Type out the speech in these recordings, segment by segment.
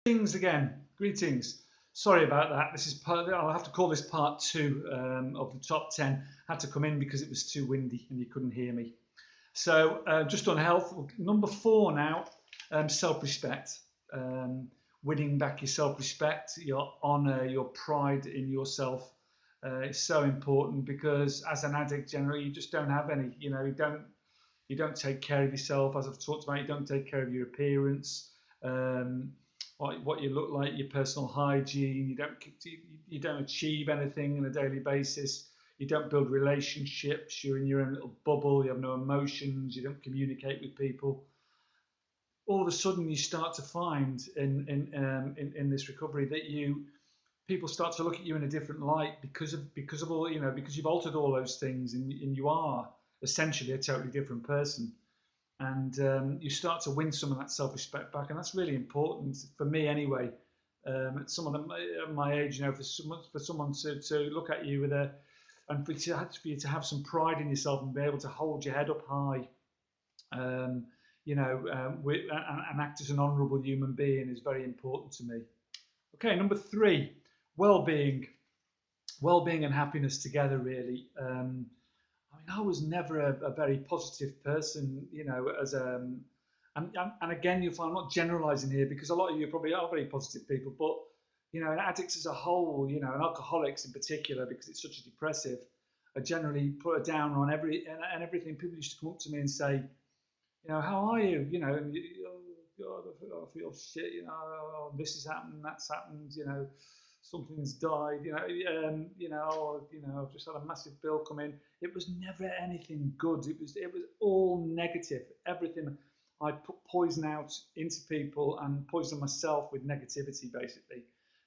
Greetings again. Greetings. Sorry about that. This is part. I'll have to call this part two of the top 10. Had to come in because it was too windy and you couldn't hear me. So just on health, number four now, self-respect. Um, Winning back your self-respect, your honour, your pride in yourself. It's so important because as an addict, generally, you just don't have any. You don't take care of yourself, as I've talked about. You don't take care of your appearance, um, what you look like, your personal hygiene. You don't achieve anything on a daily basis. You don't build relationships. You're in your own little bubble. You have no emotions. You don't communicate with people. All of a sudden, you start to find in this recovery that people start to look at you in a different light because of all because you've altered all those things, and you are essentially a totally different person, and you start to win some of that self-respect back, and that's really important for me anyway. At someone at my age, for someone to look at you with a and for you to have some pride in yourself and be able to hold your head up high, um, and act as an honourable human being is very important to me. Okay, number three, well-being, well-being and happiness together. Really, I was never a very positive person, and again, you'll find I'm not generalising here because a lot of you probably are very positive people, but addicts as a whole, and alcoholics in particular, because it's such a depressive, are generally put a down on and everything. People used to come up to me and say, how are you? Oh God, I feel shit. Oh, this has happened, that's happened. Something's died. I've just had a massive bill come in. It was never anything good. It was all negative. Everything. I put poison out into people and poison myself with negativity, basically.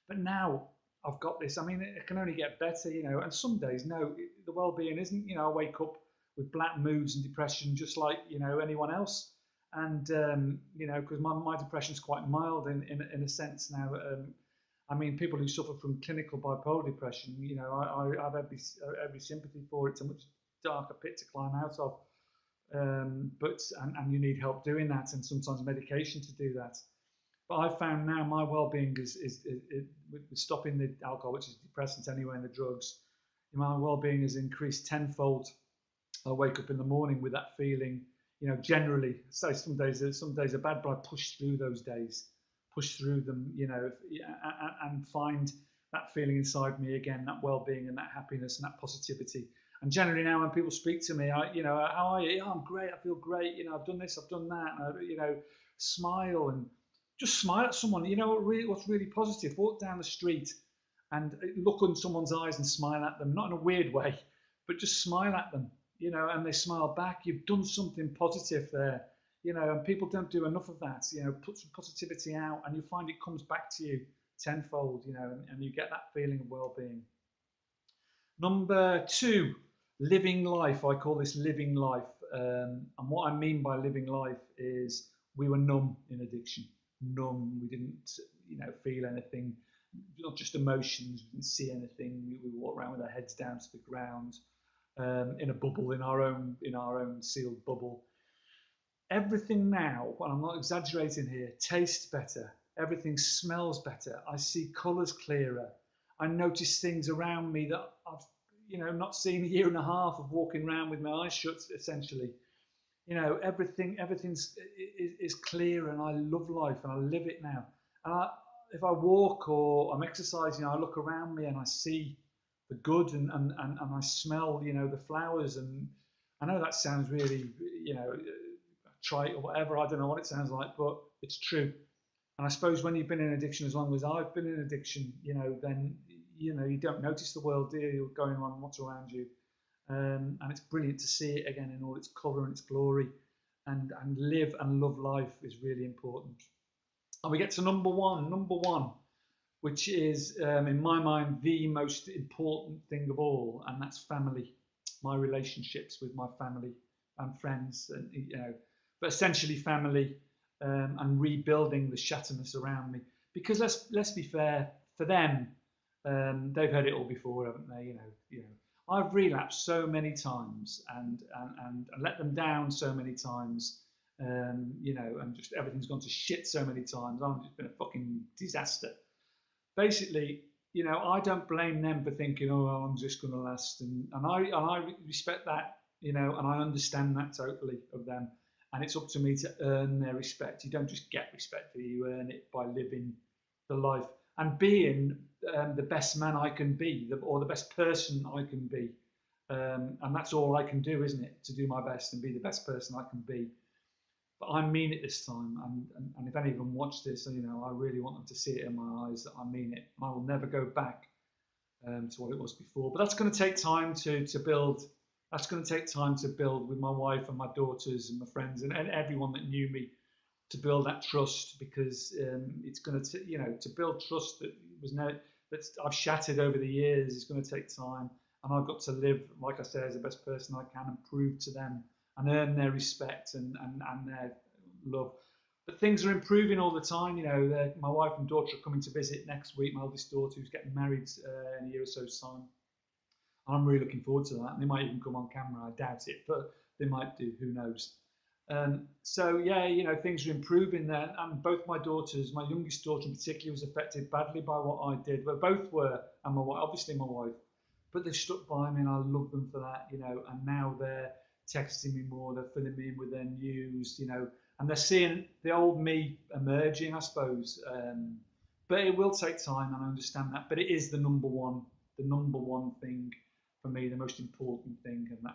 But now I've got this. I mean, it can only get better, And some days, no, the well-being isn't. I wake up with black moods and depression, just like anyone else. And because my depression is quite mild in a sense now. I mean, people who suffer from clinical bipolar depression, I have every sympathy for it. It's a much darker pit to climb out of. And you need help doing that, and sometimes medication to do that. But I've found now my well-being is with stopping the alcohol, which is depressant anyway, and the drugs. My well-being has increased tenfold. I wake up in the morning with that feeling. Generally, so some days are bad, but I push through those days, push through them, and find that feeling inside me again, that well-being and that happiness and that positivity. And generally now, when people speak to me, how are you? Yeah, I'm great. I feel great. I've done this, I've done that. And smile and just smile at someone. What's really positive? Walk down the street and look in someone's eyes and smile at them, not in a weird way, but just smile at them, and they smile back. You've done something positive there, and people don't do enough of that. Put some positivity out, and you find it comes back to you tenfold, and you get that feeling of well-being. Number two, living life. I call this living life. And what I mean by living life is we were numb in addiction. Numb. We didn't, feel anything. Not just emotions. We didn't see anything. We walked around with our heads down to the ground, in a bubble, in our own sealed bubble. Everything now, and I'm not exaggerating here, tastes better. Everything smells better. I see colours clearer. I notice things around me that I've, not seen a year and a half of walking around with my eyes shut, essentially. Everything's is clear, and I love life, and I live it now. And if I walk or I'm exercising, I look around me and I see the good, and I smell, the flowers. And I know that sounds really, trite or whatever. I don't know what it sounds like, but it's true. And I suppose when you've been in addiction as long as I've been in addiction, then you don't notice the world, do you? You're going on what's around you, and it's brilliant to see it again in all its colour and its glory, and live and love life is really important. And we get to number one, which is, in my mind, the most important thing of all, and that's family. My relationships with my family and friends, and but essentially family, and rebuilding the shatterness around me. Because let's be fair, for them, they've heard it all before, haven't they? I've relapsed so many times and let them down so many times, and just everything's gone to shit so many times. I've just been a fucking disaster. Basically, I don't blame them for thinking, oh, well, I'm just going to last, and I respect that, and I understand that totally of them. And it's up to me to earn their respect. You don't just get respect; you earn it by living the life and being the best man I can be, or the best person I can be. And that's all I can do, isn't it? To do my best and be the best person I can be. But I mean it this time, and if any of them watch this, I really want them to see it in my eyes that I mean it. And I will never go back to what it was before. But that's going to take time to build. That's going to take time to build with my wife and my daughters and my friends and everyone that knew me, to build that trust, because it's going to build trust that was no that I've shattered over the years is going to take time, and I've got to live, like I say, as the best person I can and prove to them and earn their respect and their love. But things are improving all the time. My wife and daughter are coming to visit next week. My eldest daughter, who's getting married in a year or so's time. I'm really looking forward to that. And they might even come on camera. I doubt it, but they might do. Who knows? So yeah, things are improving there. And both my daughters, my youngest daughter in particular, was affected badly by what I did. Well, both were, and obviously my wife, but they've stuck by me, and I love them for that. And now they're texting me more, they're filling me in with their news, and they're seeing the old me emerging, I suppose. But it will take time, and I understand that. But it is the number one thing for me, the most important thing, and that